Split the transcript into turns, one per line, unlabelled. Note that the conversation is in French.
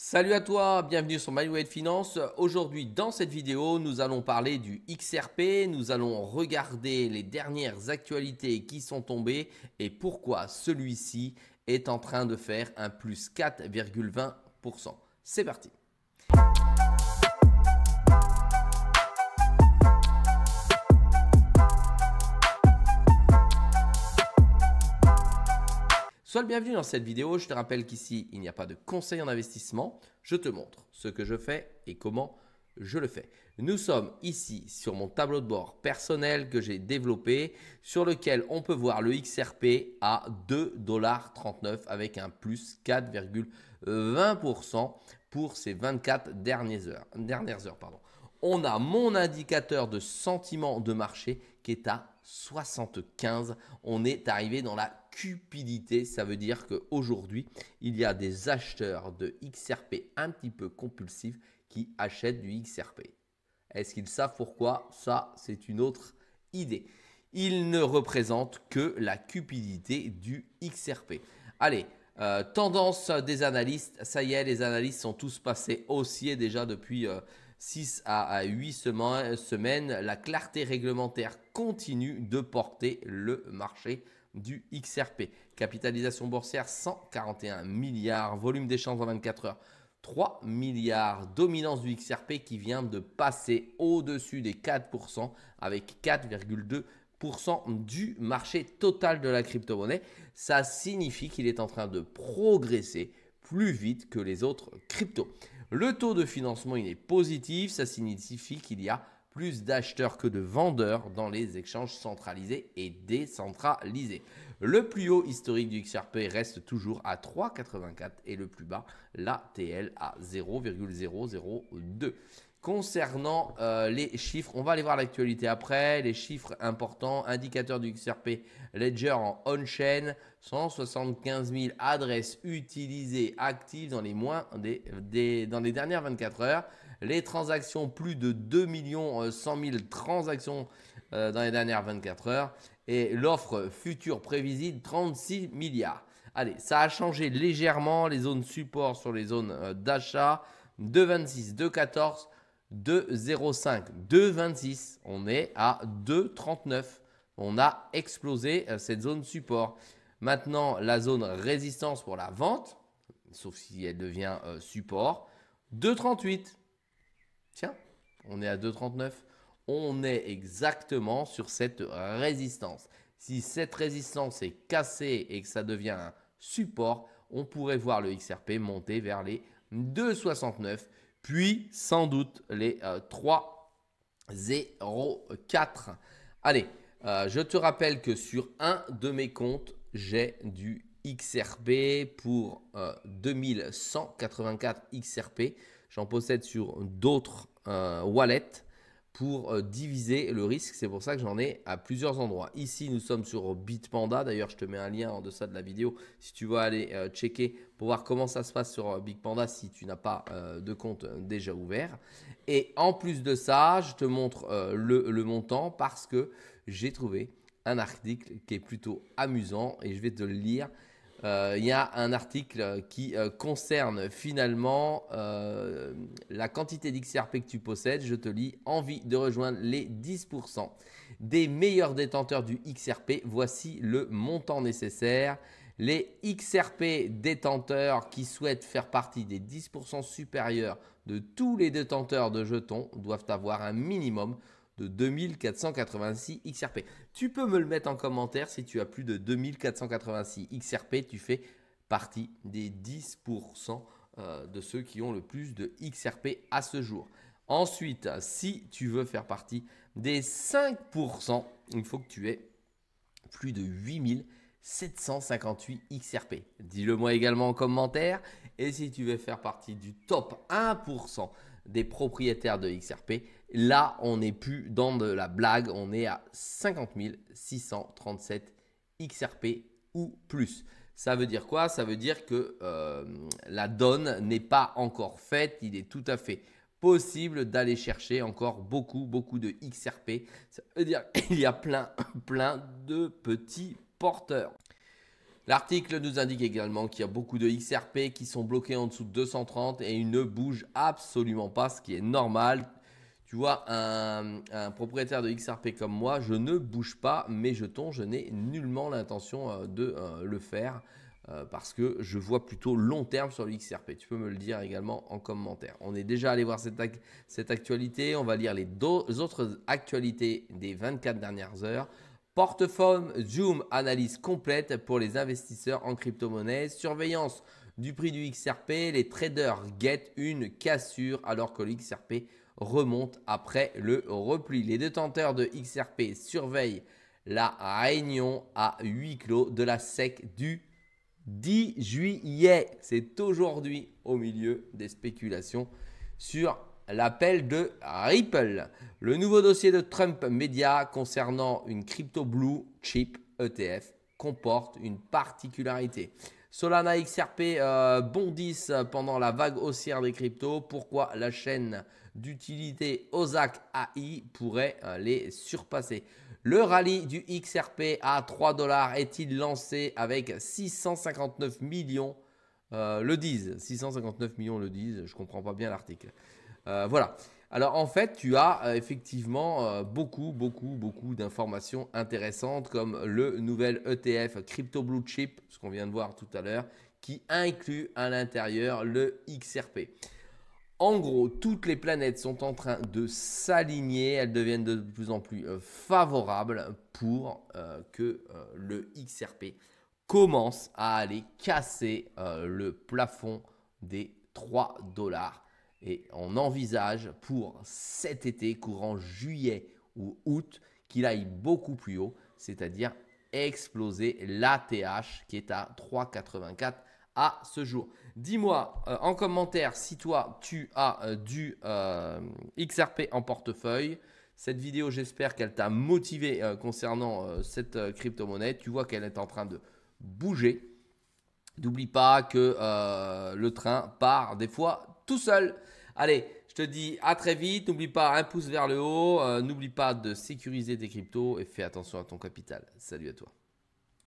Salut à toi, bienvenue sur My Way de Finance. Aujourd'hui, dans cette vidéo, nous allons parler du XRP. Nous allons regarder les dernières actualités qui sont tombées et pourquoi celui-ci est en train de faire un plus 4,20%. C'est parti. Sois le bienvenu dans cette vidéo. Je te rappelle qu'ici, il n'y a pas de conseil en investissement. Je te montre ce que je fais et comment je le fais. Nous sommes ici sur mon tableau de bord personnel que j'ai développé sur lequel on peut voir le XRP à 2,39 $ avec un plus 4,20% pour ces 24 dernières heures. On a mon indicateur de sentiment de marché qui est à 75. On est arrivé dans la cupidité. Ça veut dire qu'aujourd'hui, il y a des acheteurs de XRP un petit peu compulsifs qui achètent du XRP. Est-ce qu'ils savent pourquoi? Ça, c'est une autre idée. Ils ne représentent que la cupidité du XRP. Allez, tendance des analystes. Ça y est, les analystes sont tous passés haussiers déjà depuis 6 à 8 semaines. La clarté réglementaire continue de porter le marché du XRP. Capitalisation boursière 141 milliards, volume d'échange en 24 heures 3 milliards, dominance du XRP qui vient de passer au-dessus des 4% avec 4,2% du marché total de la crypto-monnaie. Ça signifie qu'il est en train de progresser plus vite que les autres cryptos. Le taux de financement il est positif, ça signifie qu'il y a plus d'acheteurs que de vendeurs dans les échanges centralisés et décentralisés. Le plus haut historique du XRP reste toujours à 3,84 et le plus bas, l'ATL à 0,002. Concernant les chiffres, on va aller voir l'actualité après. Les chiffres importants, indicateur du XRP, Ledger en on-chain, 175 000 adresses utilisées actives dans les dernières 24 heures. Les transactions, plus de 2 100 000 transactions dans les dernières 24 heures. Et l'offre future prévisible, 36 milliards. Allez, ça a changé légèrement les zones support sur les zones d'achat. 2,26, 2,14. 2,05, 2,26, on est à 2,39. On a explosé cette zone support. Maintenant, la zone résistance pour la vente, sauf si elle devient support, 2,38. Tiens, on est à 2,39. On est exactement sur cette résistance. Si cette résistance est cassée et que ça devient un support, on pourrait voir le XRP monter vers les 2,69. Puis sans doute les 3,04. Allez, je te rappelle que sur un de mes comptes, j'ai du XRP pour 2184 XRP. J'en possède sur d'autres wallets pour diviser le risque. C'est pour ça que j'en ai à plusieurs endroits. Ici, nous sommes sur Bitpanda. D'ailleurs, je te mets un lien en deçà de la vidéo si tu veux aller checker pour voir comment ça se passe sur Bitpanda si tu n'as pas de compte déjà ouvert. Et en plus de ça, je te montre le montant parce que j'ai trouvé un article qui est plutôt amusant et je vais te le lire. Il y a un article qui concerne finalement la quantité d'XRP que tu possèdes. Je te lis: envie de rejoindre les 10% des meilleurs détenteurs du XRP. Voici le montant nécessaire. Les XRP détenteurs qui souhaitent faire partie des 10% supérieurs de tous les détenteurs de jetons doivent avoir un minimum de 2486 XRP. Tu peux me le mettre en commentaire si tu as plus de 2486 XRP, tu fais partie des 10% de ceux qui ont le plus de XRP à ce jour. Ensuite, si tu veux faire partie des 5%, il faut que tu aies plus de 8758 XRP. Dis-le moi également en commentaire. Et si tu veux faire partie du top 1% des propriétaires de XRP, là, on n'est plus dans de la blague. On est à 50 637 XRP ou plus. Ça veut dire quoi? Ça veut dire que la donne n'est pas encore faite. Il est tout à fait possible d'aller chercher encore beaucoup de XRP. Ça veut dire qu'il y a plein de petits porteurs. L'article nous indique également qu'il y a beaucoup de XRP qui sont bloqués en dessous de 230 et ils ne bougent absolument pas, ce qui est normal. Tu vois, un propriétaire de XRP comme moi, je ne bouge pas mes jetons, je n'ai nullement l'intention de le faire parce que je vois plutôt long terme sur le XRP. Tu peux me le dire également en commentaire. On est déjà allé voir cette actualité, on va lire les autres actualités des 24 dernières heures. Portefeuille Zoom, analyse complète pour les investisseurs en crypto-monnaie. Surveillance du prix du XRP. Les traders guettent une cassure alors que le XRP remonte après le repli. Les détenteurs de XRP surveillent la réunion à huis clos de la SEC du 10 juillet. C'est aujourd'hui au milieu des spéculations sur l'appel de Ripple. Le nouveau dossier de Trump Media concernant une crypto blue chip ETF comporte une particularité. Solana XRP bondissent pendant la vague haussière des cryptos. Pourquoi la chaîne d'utilité Ozak AI pourrait les surpasser? Le rallye du XRP à 3 $ est-il lancé avec 659 millions le disent, 659 millions le disent, je ne comprends pas bien l'article. Voilà. Alors en fait, tu as effectivement beaucoup d'informations intéressantes comme le nouvel ETF Crypto Blue Chip, ce qu'on vient de voir tout à l'heure, qui inclut à l'intérieur le XRP. En gros, toutes les planètes sont en train de s'aligner, elles deviennent de plus en plus favorables pour que le XRP commence à aller casser le plafond des 3 $. Et on envisage pour cet été, courant juillet ou août, qu'il aille beaucoup plus haut, c'est-à-dire exploser l'ATH qui est à 3,84 à ce jour. Dis-moi en commentaire si toi tu as du XRP en portefeuille. Cette vidéo, j'espère qu'elle t'a motivé concernant cette crypto-monnaie. Tu vois qu'elle est en train de bouger. N'oublie pas que le train part des fois tout seul. Allez, je te dis à très vite. N'oublie pas un pouce vers le haut. N'oublie pas de sécuriser tes cryptos et fais attention à ton capital. Salut à toi.